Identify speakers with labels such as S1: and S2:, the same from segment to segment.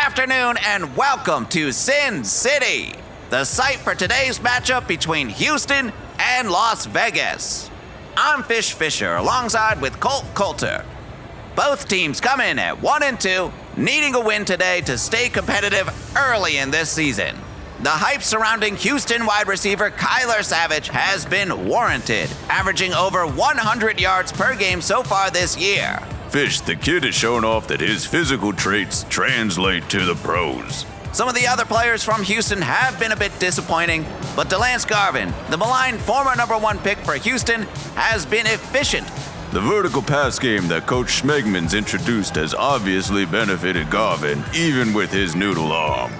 S1: afternoon, and welcome to Sin City, the site for today's matchup between Houston and Las Vegas. I'm Fish Fisher alongside with Colt Coulter. Both teams come in at 1-2, needing a win today to stay competitive early in this season. The hype surrounding Houston wide receiver Kyler Savage has been warranted, averaging over 100 yards per game so far this year.
S2: Fish, the kid has shown off that his physical traits translate to the pros.
S1: Some of the other players from Houston have been a bit disappointing, but Delance Garvin, the maligned former #1 pick for Houston, has been efficient.
S2: The vertical pass game that Coach Schmegman's introduced has obviously benefited Garvin, even with his noodle arm.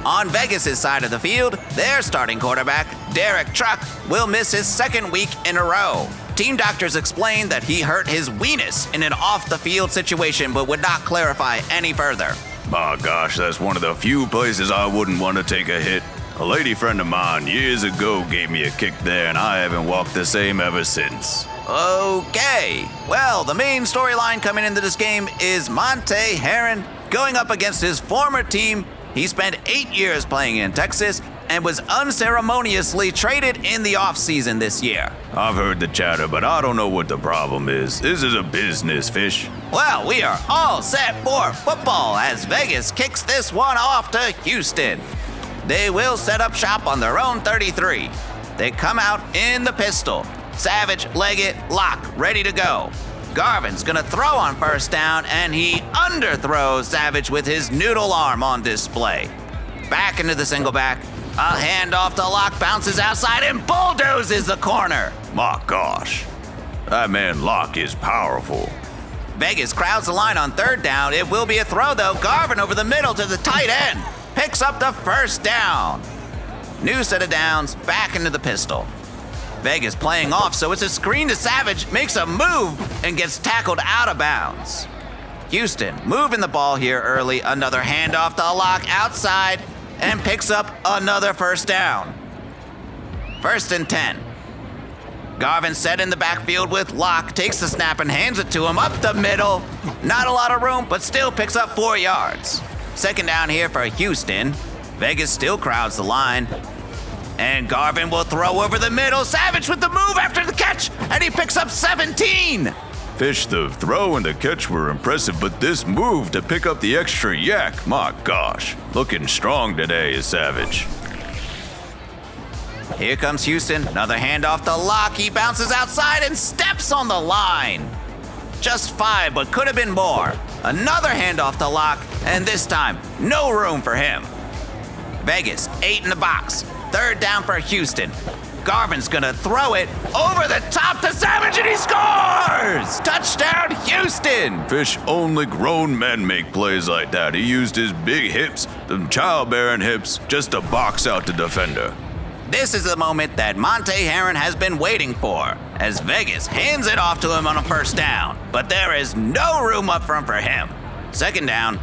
S1: On Vegas' side of the field, their starting quarterback, Derek Truck, will miss his second week in a row. Team doctors explained that he hurt his weenus in an off-the-field situation, but would not clarify any further.
S2: My gosh, that's one of the few places I wouldn't want to take a hit. A lady friend of mine years ago gave me a kick there, and I haven't walked the same ever since.
S1: Okay, well, the main storyline coming into this game is Monte Herron going up against his former team. He spent 8 years playing in Texas and was unceremoniously traded in the offseason this year.
S2: I've heard the chatter, but I don't know what the problem is. This is a business, Fish.
S1: Well, we are all set for football as Vegas kicks this one off to Houston. They will set up shop on their own 33. They come out in the pistol. Savage, Leggett, Lock, ready to go. Garvin's gonna throw on first down, and he underthrows Savage with his noodle arm on display. Back into the single back. A handoff to Lock, bounces outside and bulldozes the corner.
S2: My gosh, that man Locke is powerful.
S1: Vegas crowds the line on third down. It will be a throw, though. Garvin over the middle to the tight end. Picks up the first down. New set of downs, back into the pistol. Vegas playing off, so it's a screen to Savage, makes a move, and gets tackled out of bounds. Houston moving the ball here early. Another handoff to Lock outside, and picks up another first down. 1st and 10. Garvin set in the backfield with Lock, takes the snap and hands it to him up the middle. Not a lot of room, but still picks up 4 yards. 2nd down here for Houston. Vegas still crowds the line. And Garvin will throw over the middle. Savage with the move after the catch, and he picks up 17.
S2: Fish, the throw and the catch were impressive, but this move to pick up the extra yak, my gosh. Looking strong today is Savage.
S1: Here comes Houston. Another handoff to Lock. He bounces outside and steps on the line. Just 5, but could have been more. Another handoff to Lock, and this time, no room for him. Vegas, 8 in the box. 3rd down for Houston. Garvin's gonna throw it over the top to Savage, and he scores! Touchdown, Houston!
S2: Fish, only grown men make plays like that. He used his big hips, them childbearing hips, just to box out the defender.
S1: This is the moment that Monte Herron has been waiting for, as Vegas hands it off to him on a 1st down. But there is no room up front for him. 2nd down.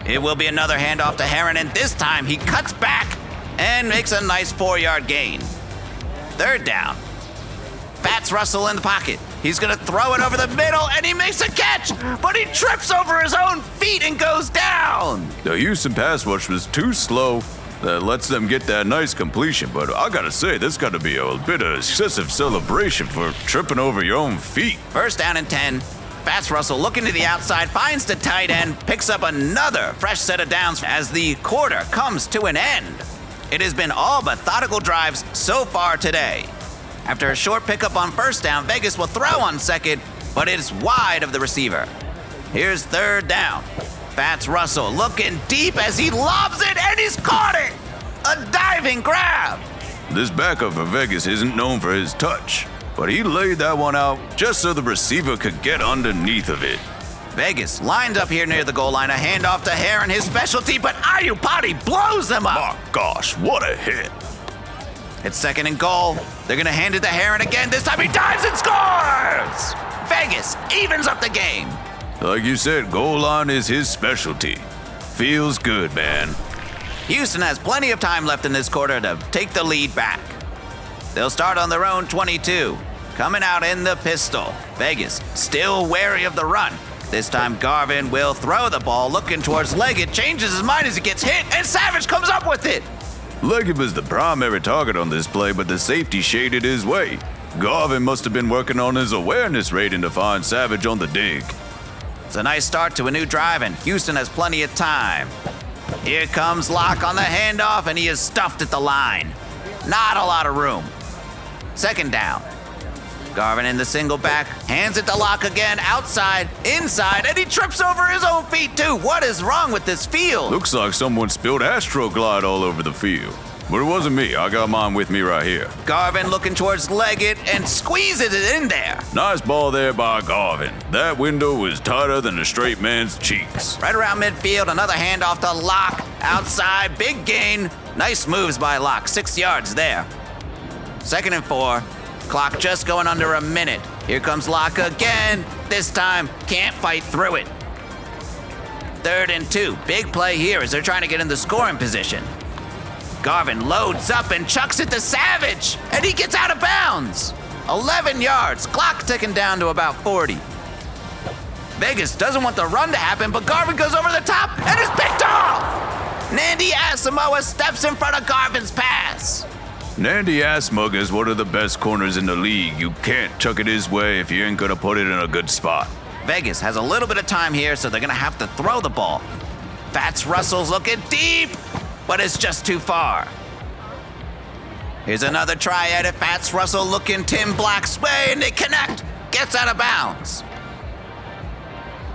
S1: It will be another handoff to Herron, and this time he cuts back and makes a nice 4-yard gain. 3rd down. Fats Russell in the pocket. He's gonna throw it over the middle, and he makes a catch, but he trips over his own feet and goes down.
S2: The Houston pass rush was too slow. That lets them get that nice completion, but I gotta say, this gotta be a bit of excessive celebration for tripping over your own feet.
S1: 1st down and 10. Fats Russell looking to the outside, finds the tight end, picks up another fresh set of downs as the quarter comes to an end. It has been all methodical drives so far today. After a short pickup on 1st down, Vegas will throw on 2nd, but it's wide of the receiver. Here's 3rd down. Fats Russell looking deep as he lobs it, and he's caught it! A diving grab!
S2: This backup for Vegas isn't known for his touch, but he laid that one out just so the receiver could get underneath of it.
S1: Vegas lines up here near the goal line, a handoff to Herron, his specialty, but Ayupati blows him up!
S2: My gosh, what a hit!
S1: It's 2nd and goal. They're gonna hand it to Herron again. This time he dives and scores! Vegas evens up the game.
S2: Like you said, goal line is his specialty. Feels good, man.
S1: Houston has plenty of time left in this quarter to take the lead back. They'll start on their own 22. Coming out in the pistol. Vegas still wary of the run. This time Garvin will throw the ball, looking towards Leggett, changes his mind as he gets hit, and Savage comes up with it.
S2: Leggett was the primary target on this play, but the safety shaded his way. Garvin must have been working on his awareness rating to find Savage on the dig.
S1: It's a nice start to a new drive, and Houston has plenty of time. Here comes Locke on the handoff, and he is stuffed at the line. Not a lot of room. Second down. Garvin in the single back, hands it to Locke again, outside, inside, and he trips over his own feet too. What is wrong with this field?
S2: Looks like someone spilled Astroglide all over the field. But it wasn't me. I got mine with me right here.
S1: Garvin looking towards Leggett and squeezes it in there.
S2: Nice ball there by Garvin. That window was tighter than a straight man's cheeks.
S1: Right around midfield, another handoff to Locke. Outside, big gain. Nice moves by Locke, 6 yards there. 2nd and 4. Clock just going under a minute. Here comes Locke again. This time, can't fight through it. 3rd and 2. Big play here as they're trying to get in the scoring position. Garvin loads up and chucks it to Savage, and he gets out of bounds. 11 yards. Clock ticking down to about 40. Vegas doesn't want the run to happen, but Garvin goes over the top and is picked off. Nandi Asamoah steps in front of Garvin's pass.
S2: Nandi Asmug is one of the best corners in the league. You can't chuck it his way if you ain't gonna put it in a good spot.
S1: Vegas has a little bit of time here, so they're gonna have to throw the ball. Fats Russell's looking deep, but it's just too far. Here's another try at it. Fats Russell looking Tim Black's way, and they connect. Gets out of bounds.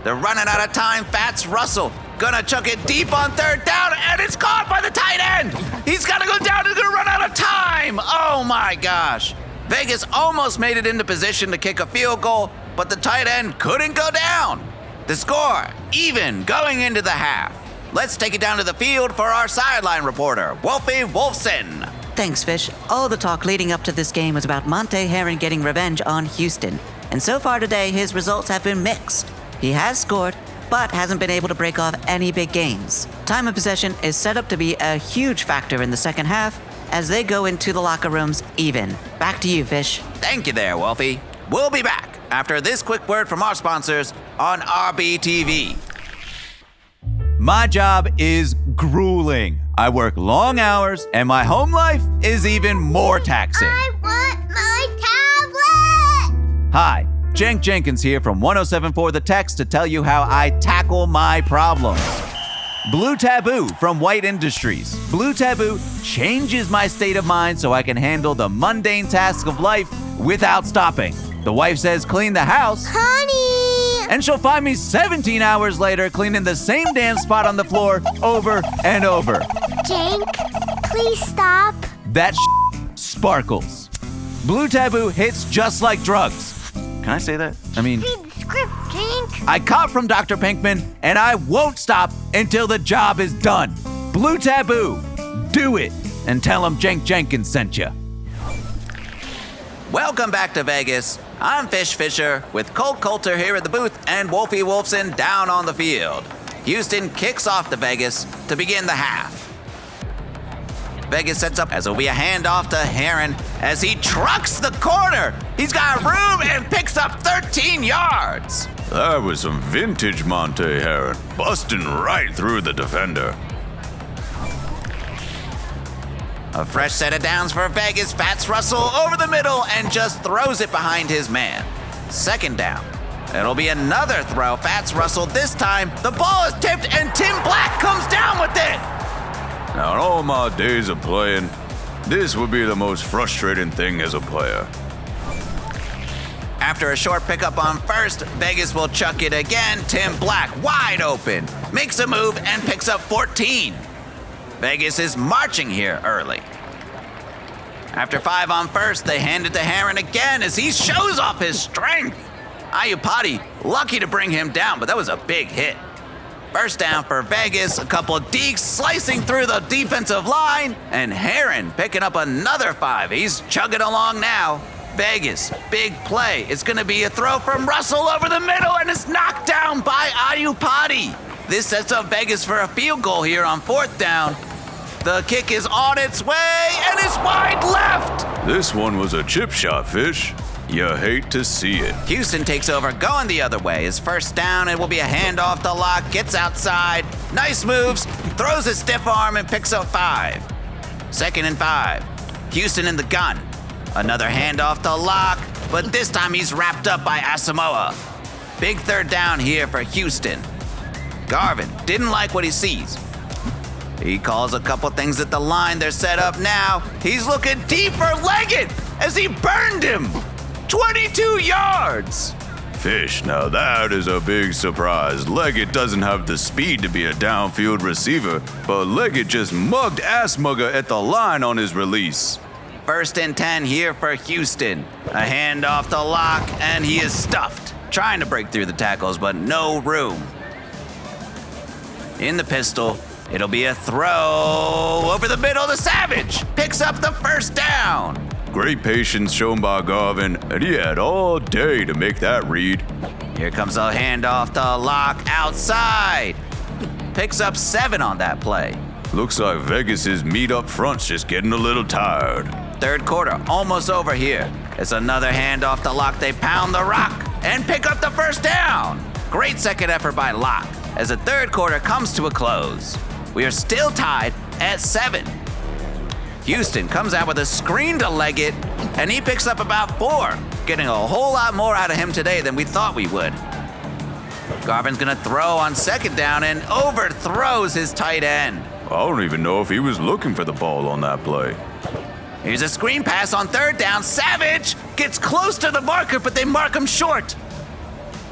S1: They're running out of time. Fats Russell gonna chuck it deep on 3rd down, and it's caught by the tight end. He's gotta go down. He's gonna run out of time. Oh my gosh. Vegas almost made it into position to kick a field goal, but the tight end couldn't go down. The score, even going into the half. Let's take it down to the field for our sideline reporter, Wolfie Wolfson.
S3: Thanks, Fish. All the talk leading up to this game was about Monte Herron getting revenge on Houston. And so far today, his results have been mixed. He has scored, but hasn't been able to break off any big gains. Time of possession is set up to be a huge factor in the second half as they go into the locker rooms even. Back to you, Fish.
S1: Thank you there, Wolfie. We'll be back after this quick word from our sponsors on RBTV.
S4: My job is grueling. I work long hours, and my home life is even more taxing.
S5: I want my tablet!
S4: Hi, Cenk Jenkins here from 1074 The Text to tell you how I tackle my problems. Blue Taboo from White Industries. Blue Taboo changes my state of mind so I can handle the mundane tasks of life without stopping. The wife says clean the house,
S5: Honey!
S4: and she'll find me 17 hours later cleaning the same damn spot on the floor over and over.
S5: Jake, please stop.
S4: That sparkles. Blue Taboo hits just like drugs. Can I say that? I mean,
S5: Read the script, Jake.
S4: I caught from Dr. Pinkman, and I won't stop until the job is done. Blue Taboo, do it, and tell him Cenk Jenkins sent you.
S1: Welcome back to Vegas. I'm Fish Fisher with Colt Coulter here at the booth and Wolfie Wolfson down on the field. Houston kicks off to Vegas to begin the half. Vegas sets up as it'll be a handoff to Herron as he trucks the corner. He's got room and picks up 13 yards.
S2: That was some vintage Monte Herron, busting right through the defender.
S1: A fresh set of downs for Vegas. Fats Russell over the middle and just throws it behind his man. 2nd down. It'll be another throw. Fats Russell this time. The ball is tipped and Tim Black comes down with it.
S2: Now, in all my days of playing, this would be the most frustrating thing as a player.
S1: After a short pickup on 1st, Vegas will chuck it again. Tim Black wide open. Makes a move and picks up 14. Vegas is marching here early. After 5 on 1st, they hand it to Herron again as he shows off his strength. Ayupati lucky to bring him down, but that was a big hit. 1st down for Vegas, a couple of dekes slicing through the defensive line, and Herron picking up another 5. He's chugging along now. Vegas, big play. It's going to be a throw from Russell over the middle, and it's knocked down by Ayupati. This sets up Vegas for a field goal here on 4th down. The kick is on its way, and it's wide left.
S2: This one was a chip shot, Fish. You hate to see it.
S1: Houston takes over, going the other way. His first down, it will be a handoff to Locke, gets outside, nice moves, throws a stiff arm and picks up 5. 2nd and 5. Houston in the gun. Another handoff to Locke, but this time he's wrapped up by Asamoah. Big 3rd down here for Houston. Garvin didn't like what he sees. He calls a couple things at the line. They're set up now. He's looking deep for Leggett as he burned him. 22 yards.
S2: Fish, now that is a big surprise. Leggett doesn't have the speed to be a downfield receiver, but Leggett just mugged Assmugger at the line on his release.
S1: 1st and 10 here for Houston. A handoff to Locke, and he is stuffed. Trying to break through the tackles, but no room. In the pistol, it'll be a throw over the middle to Savage. Picks up the 1st down.
S2: Great patience shown by Garvin, and he had all day to make that read.
S1: Here comes a handoff to Locke outside. Picks up 7 on that play.
S2: Looks like Vegas's meat up front's just getting a little tired.
S1: 3rd quarter, almost over here. It's another handoff to Locke. They pound the rock and pick up the 1st down. Great second effort by Locke as the 3rd quarter comes to a close. We are still tied at 7. Houston comes out with a screen to Leggett, and he picks up about 4, getting a whole lot more out of him today than we thought we would. Garvin's gonna throw on 2nd down and overthrows his tight end.
S2: I don't even know if he was looking for the ball on that play.
S1: Here's a screen pass on 3rd down. Savage gets close to the marker, but they mark him short.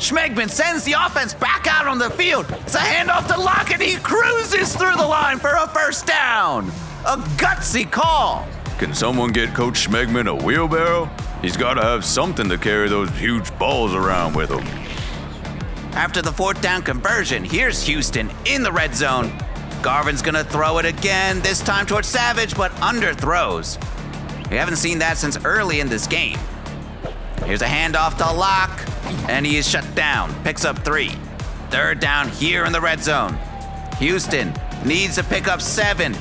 S1: Schmegman sends the offense back out on the field. It's a handoff to Locke, and he cruises through the line for a 1st down. A gutsy call.
S2: Can someone get Coach Schmegman a wheelbarrow? He's got to have something to carry those huge balls around with him.
S1: After the 4th down conversion, here's Houston in the red zone. Garvin's gonna throw it again, this time towards Savage, but underthrows. We haven't seen that since early in this game. Here's a handoff to Locke, and he is shut down. Picks up 3. 3rd down here in the red zone. Houston needs to pick up 7.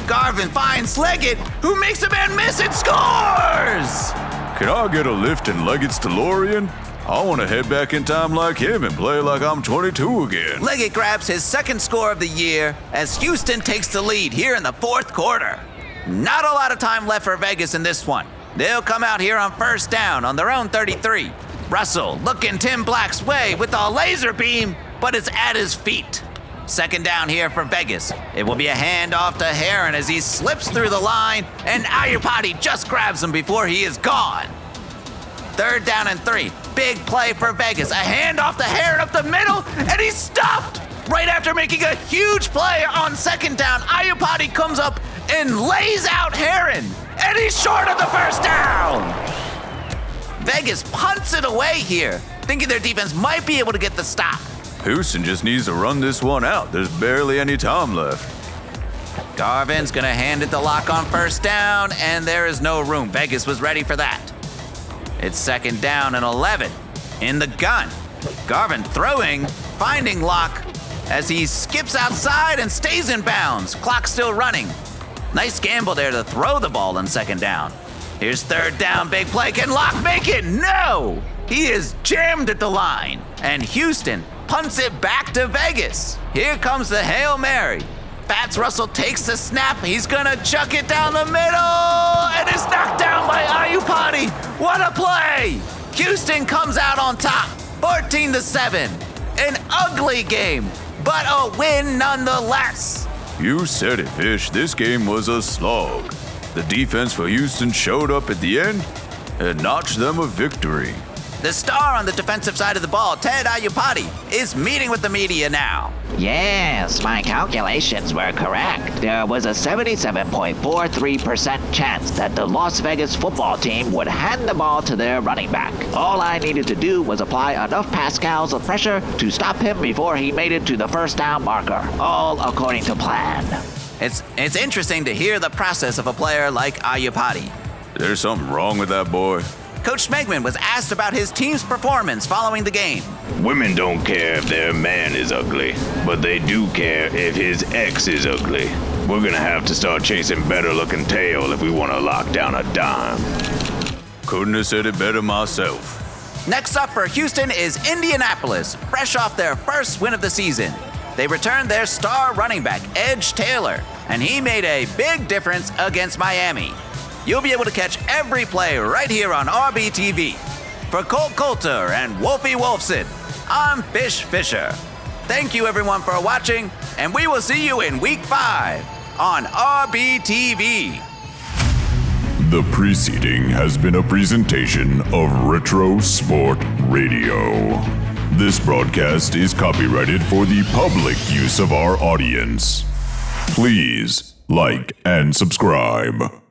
S1: Garvin finds Leggett, who makes a man miss and scores!
S2: Can I get a lift in Leggett's DeLorean? I want to head back in time like him and play like I'm 22 again.
S1: Leggett grabs his 2nd score of the year as Houston takes the lead here in the 4th quarter. Not a lot of time left for Vegas in this one. They'll come out here on 1st down on their own 33. Russell looking Tim Black's way with a laser beam, but it's at his feet. 2nd down here for Vegas. It will be a handoff to Heron as he slips through the line, and Ayupati just grabs him before he is gone. 3rd down and 3. Big play for Vegas. A handoff to Heron up the middle, and he's stopped right after making a huge play on 2nd down. Ayupati comes up and lays out Heron, and he's short of the 1st down. Vegas punts it away here, thinking their defense might be able to get the stop.
S2: Houston just needs to run this one out. There's barely any time left.
S1: Garvin's gonna hand it to Locke on 1st down, and there is no room. Vegas was ready for that. It's 2nd down and 11. In the gun. Garvin throwing, finding Locke as he skips outside and stays in bounds. Clock still running. Nice gamble there to throw the ball on 2nd down. Here's 3rd down, big play. Can Locke make it? No! He is jammed at the line. And Houston punts it back to Vegas. Here comes the Hail Mary. Fats Russell takes the snap. He's gonna chuck it down the middle, and it's knocked down by Ayupati. What a play! Houston comes out on top, 14-7. An ugly game, but a win nonetheless.
S2: You said it, Fish. This game was a slog. The defense for Houston showed up at the end and notched them a victory.
S1: The star on the defensive side of the ball, Ted Ayupati, is meeting with the media now.
S6: Yes, my calculations were correct. There was a 77.43% chance that the Las Vegas football team would hand the ball to their running back. All I needed to do was apply enough pascals of pressure to stop him before he made it to the 1st down marker, all according to plan.
S1: It's interesting to hear the process of a player like Ayupati.
S2: There's something wrong with that boy.
S1: Coach Schmegman was asked about his team's performance following the game.
S7: Women don't care if their man is ugly, but they do care if his ex is ugly. We're gonna have to start chasing better looking tail if we want to lock down a dime.
S2: Couldn't have said it better myself.
S1: Next up for Houston is Indianapolis, fresh off their first win of the season. They returned their star running back, Edge Taylor, and he made a big difference against Miami. You'll be able to catch every play right here on RBTV. For Colt Coulter and Wolfie Wolfson, I'm Fish Fisher. Thank you everyone for watching, and we will see you in Week 5 on RBTV.
S8: The preceding has been a presentation of Retro Sport Radio. This broadcast is copyrighted for the public use of our audience. Please like and subscribe.